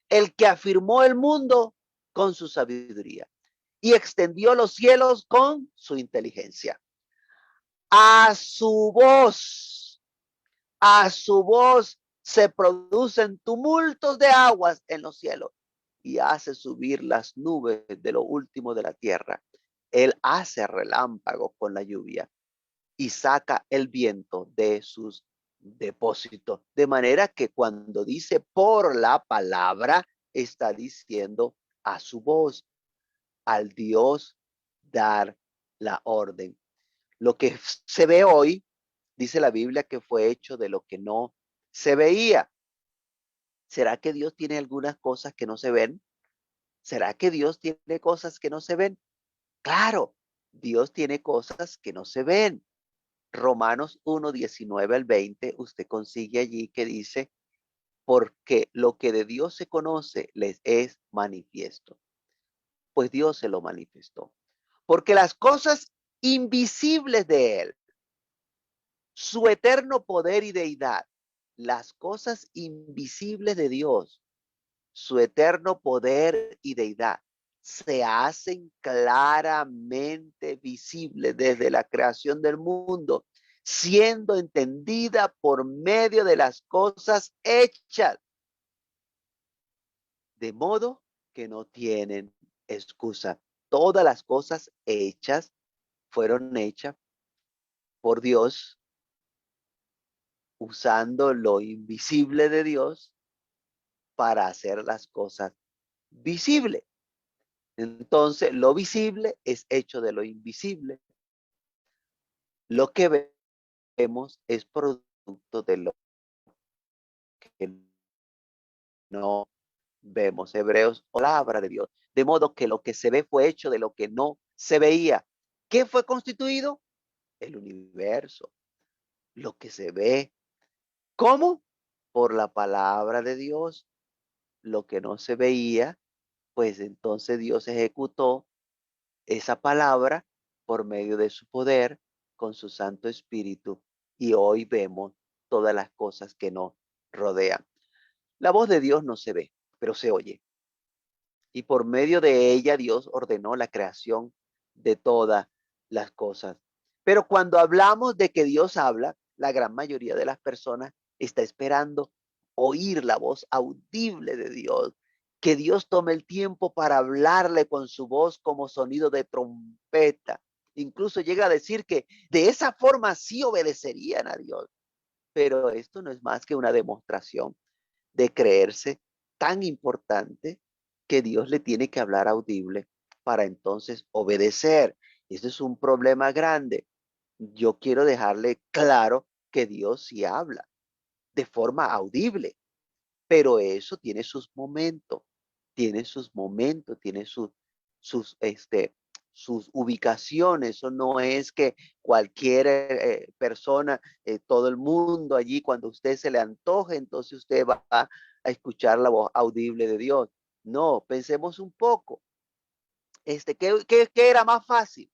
A: El que afirmó el mundo con su sabiduría y extendió los cielos con su inteligencia. A su voz se producen tumultos de aguas en los cielos y hace subir las nubes de lo último de la tierra. Él hace relámpagos con la lluvia y saca el viento de sus depósitos. De manera que cuando dice por la palabra, está diciendo a su voz, al Dios dar la orden. Lo que se ve hoy, dice la Biblia, que fue hecho de lo que no se veía. ¿Será que Dios tiene algunas cosas que no se ven? ¿Será que Dios tiene cosas que no se ven? Claro, Dios tiene cosas que no se ven. Romanos 1, 19 al 20, usted consigue allí que dice, porque lo que de Dios se conoce les es manifiesto. Pues Dios se lo manifestó. Porque las cosas invisibles de Él, su eterno poder y deidad, las cosas invisibles de Dios, su eterno poder y deidad, se hacen claramente visibles desde la creación del mundo, siendo entendida por medio de las cosas hechas, de modo que no tienen excusa. Todas las cosas hechas fueron hechas por Dios, usando lo invisible de Dios para hacer las cosas visibles. Entonces, lo visible es hecho de lo invisible. Lo que vemos es producto de lo que no vemos. Hebreos, palabra de Dios. De modo que lo que se ve fue hecho de lo que no se veía. ¿Qué fue constituido? El universo. Lo que se ve. ¿Cómo? Por la palabra de Dios. Lo que no se veía, pues entonces Dios ejecutó esa palabra por medio de su poder con su Santo Espíritu. Y hoy vemos todas las cosas que nos rodean. La voz de Dios no se ve, pero se oye. Y por medio de ella Dios ordenó la creación de todas las cosas. Pero cuando hablamos de que Dios habla, la gran mayoría de las personas está esperando oír la voz audible de Dios. Que Dios tome el tiempo para hablarle con su voz como sonido de trompeta. Incluso llega a decir que de esa forma sí obedecerían a Dios. Pero esto no es más que una demostración de creerse tan importante que Dios le tiene que hablar audible para entonces obedecer. Ese es un problema grande. Yo quiero dejarle claro que Dios sí habla de forma audible, pero eso tiene sus ubicaciones. Eso no es que cualquier persona, todo el mundo allí, cuando usted se le antoje, entonces usted va a escuchar la voz audible de Dios. No, pensemos un poco. ¿Qué era más fácil?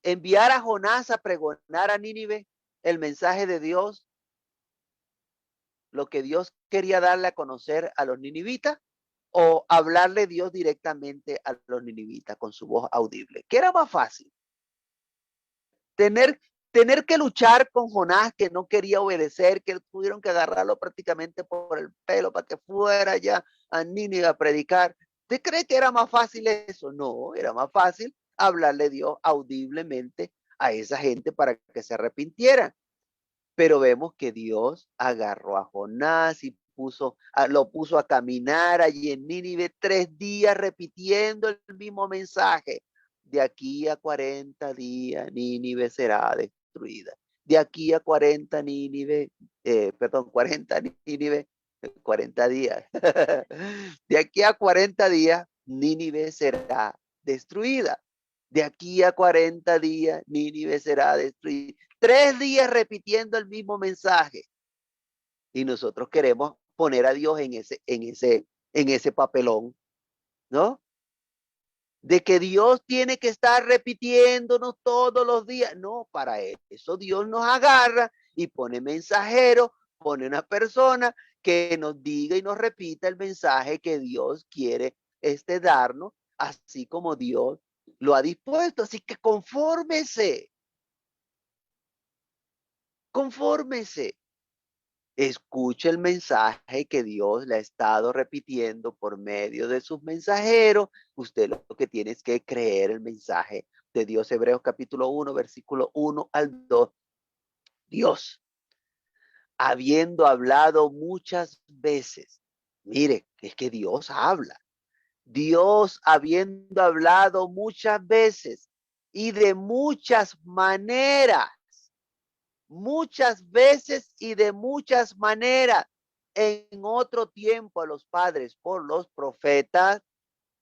A: Enviar a Jonás a pregonar a Nínive el mensaje de Dios, lo que Dios quería darle a conocer a los ninivitas, o hablarle Dios directamente a los ninivitas con su voz audible. ¿Qué era más fácil? Tener, tener que luchar con Jonás, que no quería obedecer, que tuvieron que agarrarlo prácticamente por el pelo para que fuera ya a Nínive a predicar. ¿Usted cree que era más fácil eso? No, era más fácil hablarle Dios audiblemente a esa gente para que se arrepintieran. Pero vemos que Dios agarró a Jonás y lo puso a caminar allí en Nínive 3 días repitiendo el mismo mensaje. De aquí a 40 días Nínive será destruida. de aquí a 40 Nínive, 40 Nínive, 40 días. De aquí a 40 días, Nínive será destruida. De aquí a 40 días, Nínive será destruida. 3 días repitiendo el mismo mensaje. Y nosotros queremos poner a Dios en ese papelón, ¿no? De que Dios tiene que estar repitiéndonos todos los días. No, para eso Dios nos agarra y pone mensajero, pone una persona que nos diga y nos repita el mensaje que Dios quiere darnos, así como Dios lo ha dispuesto. Así que confórmese, confórmese. Escuche el mensaje que Dios le ha estado repitiendo por medio de sus mensajeros. Usted lo que tiene es que creer el mensaje de Dios. Hebreos capítulo 1, versículo 1 al 2. Dios, habiendo hablado muchas veces, mire, es que Dios habla. Dios habiendo hablado muchas veces y de muchas maneras, muchas veces y de muchas maneras, en otro tiempo a los padres por los profetas,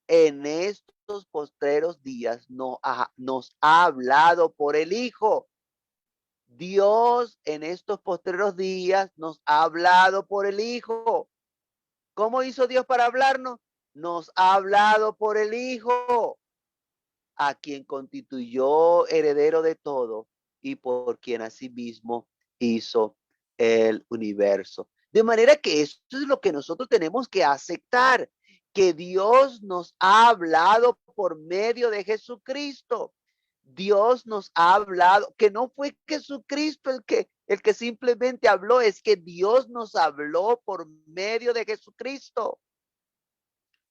A: en estos postreros días nos ha hablado por el Hijo. Dios en estos postreros días nos ha hablado por el Hijo. ¿Cómo hizo Dios para hablarnos? Nos ha hablado por el Hijo, a quien constituyó heredero de todo y por quien asimismo hizo el universo. De manera que esto es lo que nosotros tenemos que aceptar, que Dios nos ha hablado por medio de Jesucristo. Dios nos ha hablado, que no fue Jesucristo el que simplemente habló, es que Dios nos habló por medio de Jesucristo.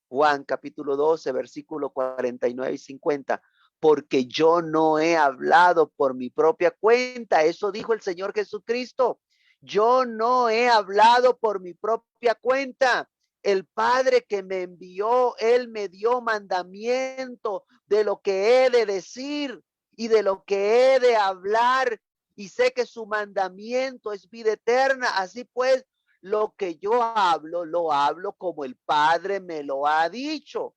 A: Juan capítulo 12, versículo 49 y 50. Porque yo no he hablado por mi propia cuenta. Eso dijo el Señor Jesucristo. Yo no he hablado por mi propia cuenta. El Padre que me envió, Él me dio mandamiento de lo que he de decir y de lo que he de hablar. Y sé que su mandamiento es vida eterna. Así pues, lo que yo hablo, lo hablo como el Padre me lo ha dicho.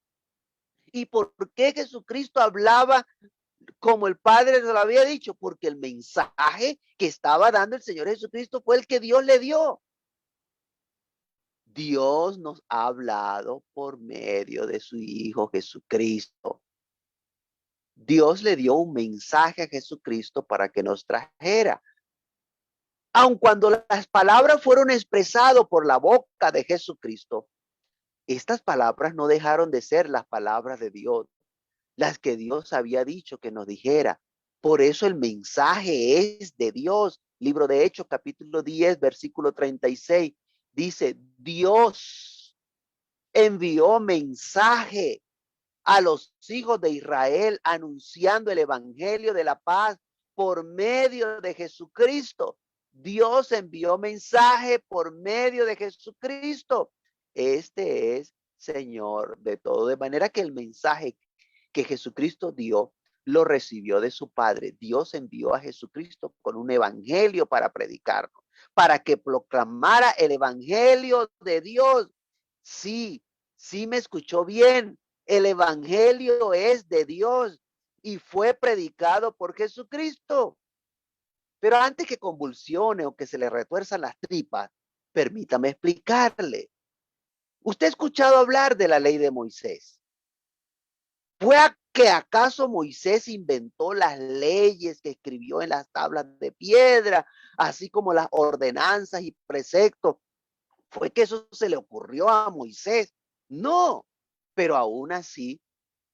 A: ¿Y por qué Jesucristo hablaba como el Padre se lo había dicho? Porque el mensaje que estaba dando el Señor Jesucristo fue el que Dios le dio. Dios nos ha hablado por medio de su Hijo Jesucristo. Dios le dio un mensaje a Jesucristo para que nos trajera. Aun cuando las palabras fueron expresadas por la boca de Jesucristo, estas palabras no dejaron de ser las palabras de Dios, las que Dios había dicho que nos dijera. Por eso el mensaje es de Dios. Libro de Hechos, capítulo 10, versículo 36. Dice, Dios envió mensaje a los hijos de Israel anunciando el evangelio de la paz por medio de Jesucristo. Dios envió mensaje por medio de Jesucristo. Este es Señor de todo. De manera que el mensaje que Jesucristo dio lo recibió de su Padre. Dios envió a Jesucristo con un evangelio para predicarlo, para que proclamara el evangelio de Dios. Sí, sí me escuchó bien. El evangelio es de Dios y fue predicado por Jesucristo. Pero antes que convulsione o que se le retuerzan las tripas, permítame explicarle. ¿Usted ha escuchado hablar de la ley de Moisés? ¿Fue que acaso Moisés inventó las leyes que escribió en las tablas de piedra, así como las ordenanzas y preceptos? ¿Fue que eso se le ocurrió a Moisés? No, pero aún así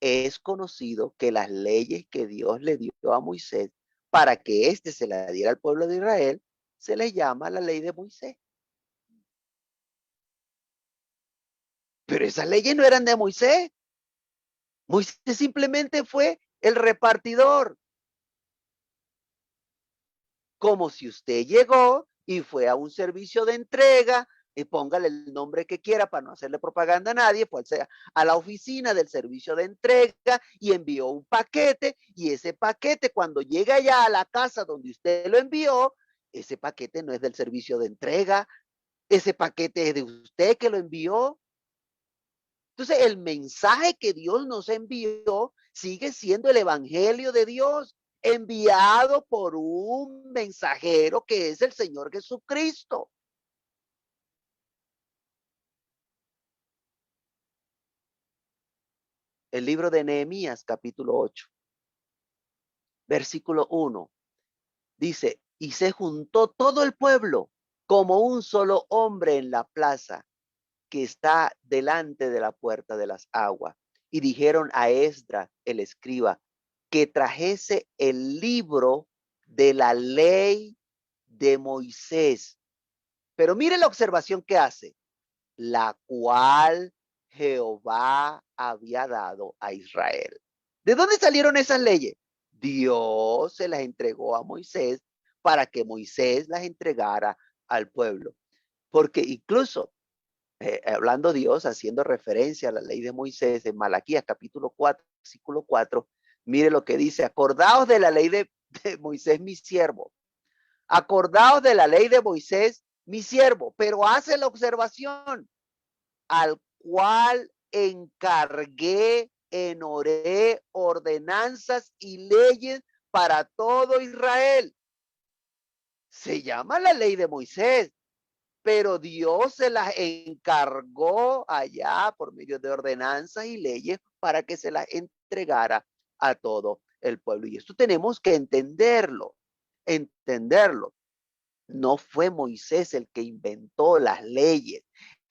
A: es conocido que las leyes que Dios le dio a Moisés para que éste se la diera al pueblo de Israel, se le llama la ley de Moisés. Pero esas leyes no eran de Moisés. Moisés simplemente fue el repartidor. Como si usted llegó y fue a un servicio de entrega y póngale el nombre que quiera para no hacerle propaganda a nadie, pues sea a la oficina del servicio de entrega y envió un paquete, y ese paquete cuando llega ya a la casa donde usted lo envió, ese paquete no es del servicio de entrega, ese paquete es de usted que lo envió. Entonces, el mensaje que Dios nos envió sigue siendo el evangelio de Dios, enviado por un mensajero que es el Señor Jesucristo. El libro de Nehemías, capítulo 8, versículo 1, dice, y se juntó todo el pueblo como un solo hombre en la plaza que está delante de la puerta de las aguas. Y dijeron a Esdras, el escriba, que trajese el libro de la ley de Moisés. Pero mire la observación que hace, la cual Jehová había dado a Israel. ¿De dónde salieron esas leyes? Dios se las entregó a Moisés para que Moisés las entregara al pueblo. Porque incluso hablando Dios, haciendo referencia a la ley de Moisés en Malaquías capítulo 4, versículo 4, mire lo que dice, acordaos de la ley de Moisés, mi siervo, acordaos de la ley de Moisés, mi siervo, pero hace la observación, al cual encargué en oré ordenanzas y leyes para todo Israel. Se llama la ley de Moisés, pero Dios se las encargó allá por medio de ordenanzas y leyes para que se las entregara a todo el pueblo. Y esto tenemos que entenderlo, entenderlo. No fue Moisés el que inventó las leyes.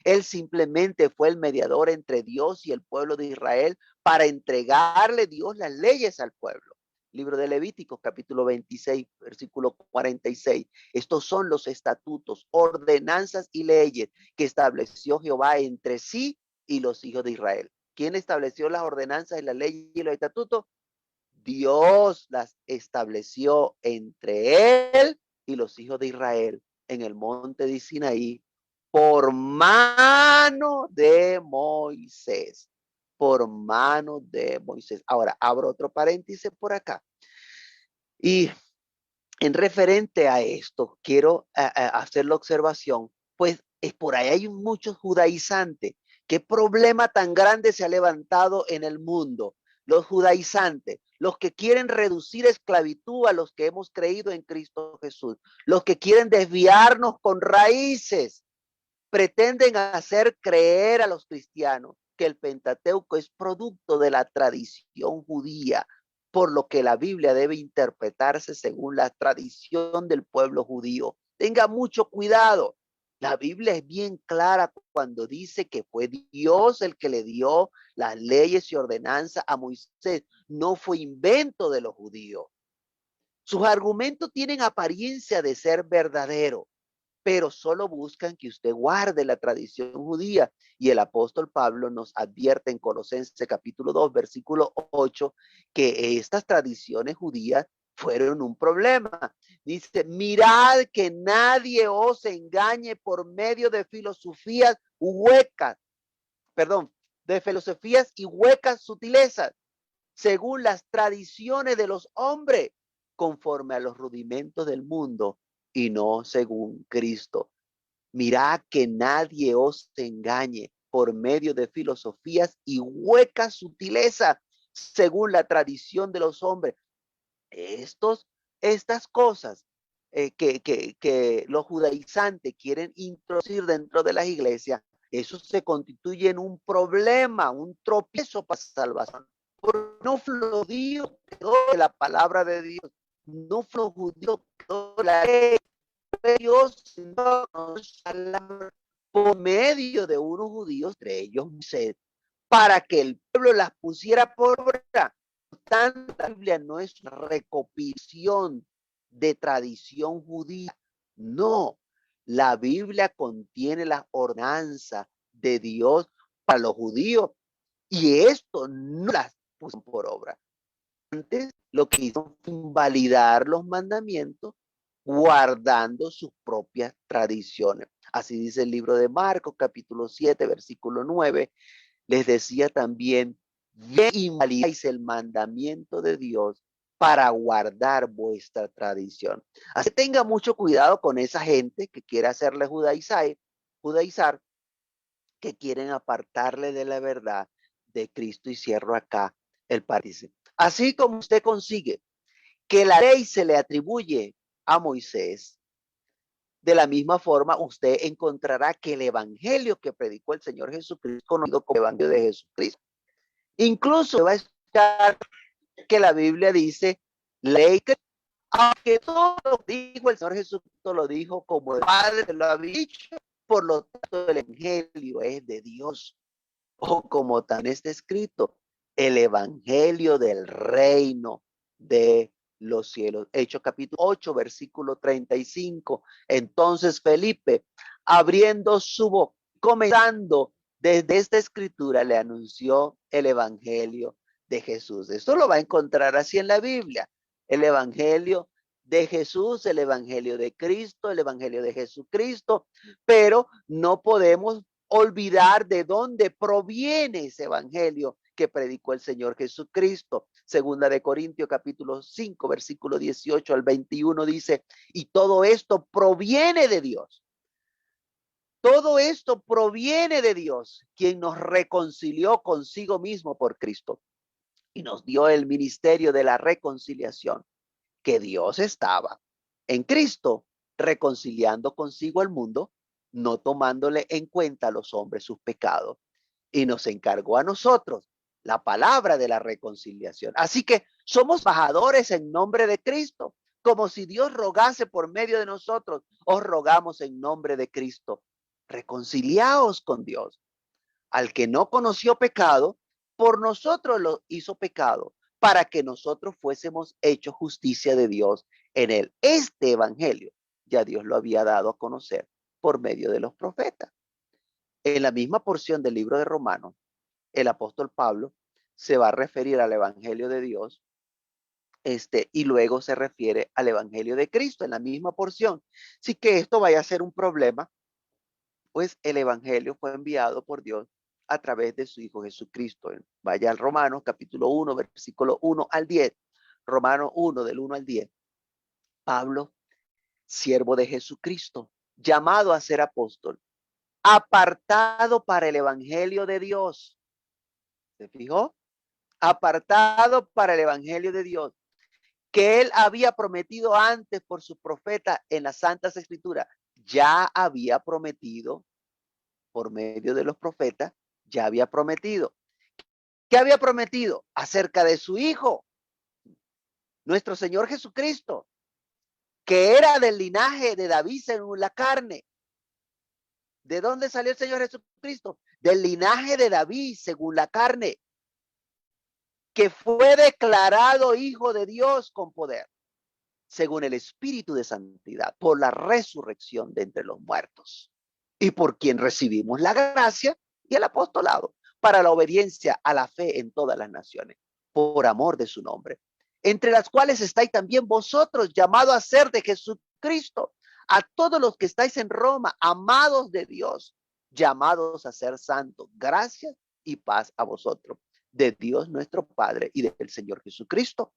A: Él simplemente fue el mediador entre Dios y el pueblo de Israel para entregarle Dios las leyes al pueblo. Libro de Levíticos, capítulo 26, versículo 46. Estos son los estatutos, ordenanzas y leyes que estableció Jehová entre sí y los hijos de Israel. ¿Quién estableció las ordenanzas y las leyes y los estatutos? Dios las estableció entre él y los hijos de Israel en el monte de Sinaí por mano de Moisés. Por mano de Moisés. Ahora, abro otro paréntesis por acá. Y en referente a esto, quiero hacer la observación, pues por ahí hay muchos judaizantes. ¿Qué problema tan grande se ha levantado en el mundo? Los judaizantes, los que quieren reducir esclavitud a los que hemos creído en Cristo Jesús, los que quieren desviarnos con raíces, pretenden hacer creer a los cristianos que el Pentateuco es producto de la tradición judía, por lo que la Biblia debe interpretarse según la tradición del pueblo judío. Tenga mucho cuidado. La Biblia es bien clara cuando dice que fue Dios el que le dio las leyes y ordenanzas a Moisés. No fue invento de los judíos. Sus argumentos tienen apariencia de ser verdaderos, pero solo buscan que usted guarde la tradición judía. Y el apóstol Pablo nos advierte en Colosenses capítulo 2, versículo 8, que estas tradiciones judías fueron un problema. Dice, mirad que nadie os engañe por medio de filosofías huecas, perdón, de filosofías y huecas sutilezas, según las tradiciones de los hombres, conforme a los rudimentos del mundo y no según Cristo. Mirad que nadie os engañe por medio de filosofías y huecas sutilezas, según la tradición de los hombres. Estas cosas que los judaizantes quieren introducir dentro de las iglesias, eso se constituye en un problema, un tropiezo para salvación. No fue lo judío quedó de la palabra de Dios, no fue lo judío quedó de la ley de Dios, sino por medio de unos judíos, entre ellos para que el pueblo las pusiera por obra. Tanto la Biblia no es recopilación de tradición judía, no. La Biblia contiene las ordenanzas de Dios para los judíos y esto no las puso por obra. Antes lo que hizo fue invalidar los mandamientos guardando sus propias tradiciones. Así dice el libro de Marcos, capítulo 7, versículo 9. Les decía también, ve y invalidáis el mandamiento de Dios para guardar vuestra tradición. Así que tenga mucho cuidado con esa gente que quiere hacerle judaizar, que quieren apartarle de la verdad de Cristo. Y cierro acá el paréntesis. Así como usted consigue que la ley se le atribuye a Moisés, de la misma forma usted encontrará que el evangelio que predicó el Señor Jesucristo, conocido como el evangelio de Jesucristo, incluso va a escuchar que la Biblia dice, ley que, aunque todo lo dijo el Señor Jesucristo, lo dijo como el Padre lo ha dicho, por lo tanto el evangelio es de Dios. O como también está escrito, el evangelio del reino de los cielos. Hechos capítulo 8, versículo 35. Entonces Felipe, abriendo su boca, comenzando desde esta escritura, le anunció el evangelio de Jesús. Esto lo va a encontrar así en la Biblia. El evangelio de Jesús, el evangelio de Cristo, el evangelio de Jesucristo, pero no podemos olvidar de dónde proviene ese evangelio que predicó el Señor Jesucristo. Segunda de Corintios capítulo 5, versículo 18 al 21 dice, y todo esto proviene de Dios. Todo esto proviene de Dios, quien nos reconcilió consigo mismo por Cristo y nos dio el ministerio de la reconciliación, que Dios estaba en Cristo reconciliando consigo al mundo, no tomándole en cuenta a los hombres sus pecados, y nos encargó a nosotros la palabra de la reconciliación. Así que somos embajadores en nombre de Cristo, como si Dios rogase por medio de nosotros. Os rogamos en nombre de Cristo, reconciliaos con Dios. Al que no conoció pecado, por nosotros lo hizo pecado, para que nosotros fuésemos hechos justicia de Dios en él. Este evangelio ya Dios lo había dado a conocer por medio de los profetas. En la misma porción del libro de Romanos, el apóstol Pablo se va a referir al evangelio de Dios, y luego se refiere al evangelio de Cristo en la misma porción. Así que esto vaya a ser un problema, pues el evangelio fue enviado por Dios a través de su Hijo Jesucristo. Vaya al Romanos capítulo 1, versículo 1 al 10. Romanos 1, del 1 al 10. Pablo, siervo de Jesucristo, llamado a ser apóstol, apartado para el evangelio de Dios. ¿Se fijó? Apartado para el evangelio de Dios, que él había prometido antes por sus profetas en las Santas Escrituras. Ya había prometido por medio de los profetas, ya había prometido. ¿Qué había prometido? Acerca de su Hijo, nuestro Señor Jesucristo, que era del linaje de David según la carne. ¿De dónde salió el Señor Jesucristo? Del linaje de David según la carne, que fue declarado Hijo de Dios con poder, según el Espíritu de Santidad, por la resurrección de entre los muertos, y por quien recibimos la gracia y el apostolado para la obediencia a la fe en todas las naciones, por amor de su nombre, entre las cuales estáis también vosotros, llamados a ser de Jesucristo, a todos los que estáis en Roma, amados de Dios, llamados a ser santos. Gracias y paz a vosotros, de Dios nuestro Padre y del Señor Jesucristo.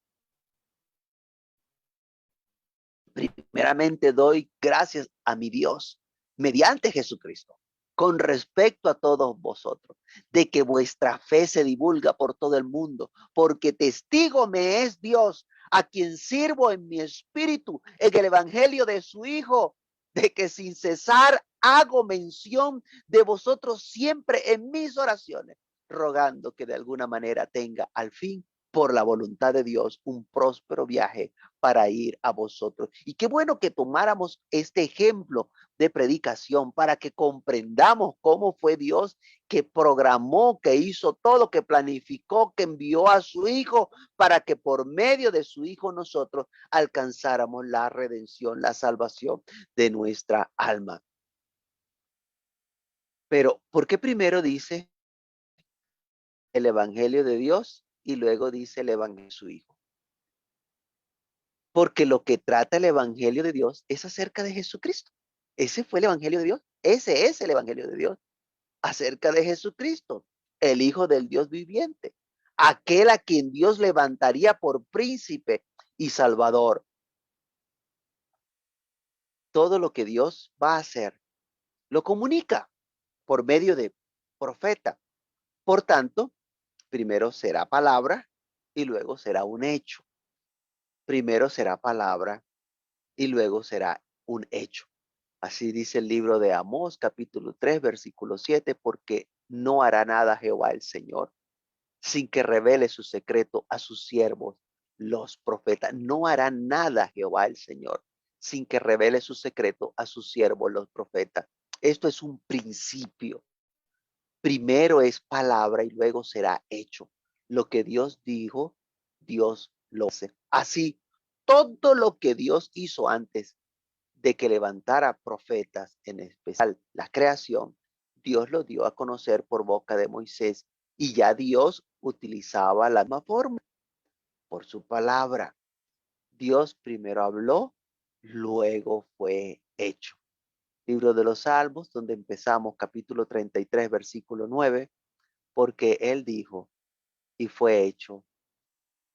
A: Primeramente doy gracias a mi Dios mediante Jesucristo con respecto a todos vosotros, de que vuestra fe se divulga por todo el mundo, porque testigo me es Dios, a quien sirvo en mi espíritu, en el evangelio de su Hijo, de que sin cesar hago mención de vosotros siempre en mis oraciones, rogando que de alguna manera tenga al fin, por la voluntad de Dios, un próspero viaje para ir a vosotros. Y qué bueno que tomáramos este ejemplo de predicación para que comprendamos cómo fue Dios que programó, que hizo todo, que planificó, que envió a su Hijo para que por medio de su Hijo nosotros alcanzáramos la redención, la salvación de nuestra alma. Pero, ¿por qué primero dice el evangelio de Dios y luego dice el evangelio de su Hijo? Porque lo que trata el evangelio de Dios es acerca de Jesucristo. Ese fue el evangelio de Dios. Ese es el Evangelio de Dios, acerca de Jesucristo, el Hijo del Dios viviente, aquel a quien Dios levantaría por príncipe y salvador. Todo lo que Dios va a hacer, lo comunica por medio de profeta. Por tanto, primero será palabra y luego será un hecho. Primero será palabra y luego será un hecho. Así dice el libro de Amós, capítulo 3, versículo 7, porque no hará nada Jehová el Señor sin que revele su secreto a sus siervos, los profetas. No hará nada Jehová el Señor sin que revele su secreto a sus siervos, los profetas. Esto es un principio. Primero es palabra y luego será hecho. Lo que Dios dijo, Dios lo hace. Así, todo lo que Dios hizo antes de que levantara profetas, en especial la creación, Dios lo dio a conocer por boca de Moisés y ya Dios utilizaba la misma forma por su palabra. Dios primero habló, luego fue hecho. Libro de los Salmos, donde empezamos, capítulo 33, versículo 9, porque Él dijo y fue hecho,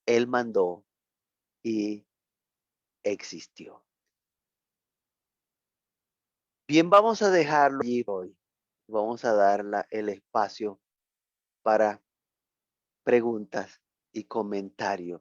A: Él mandó y existió. Bien, vamos a dejarlo allí hoy. Vamos a dar el espacio para preguntas y comentarios.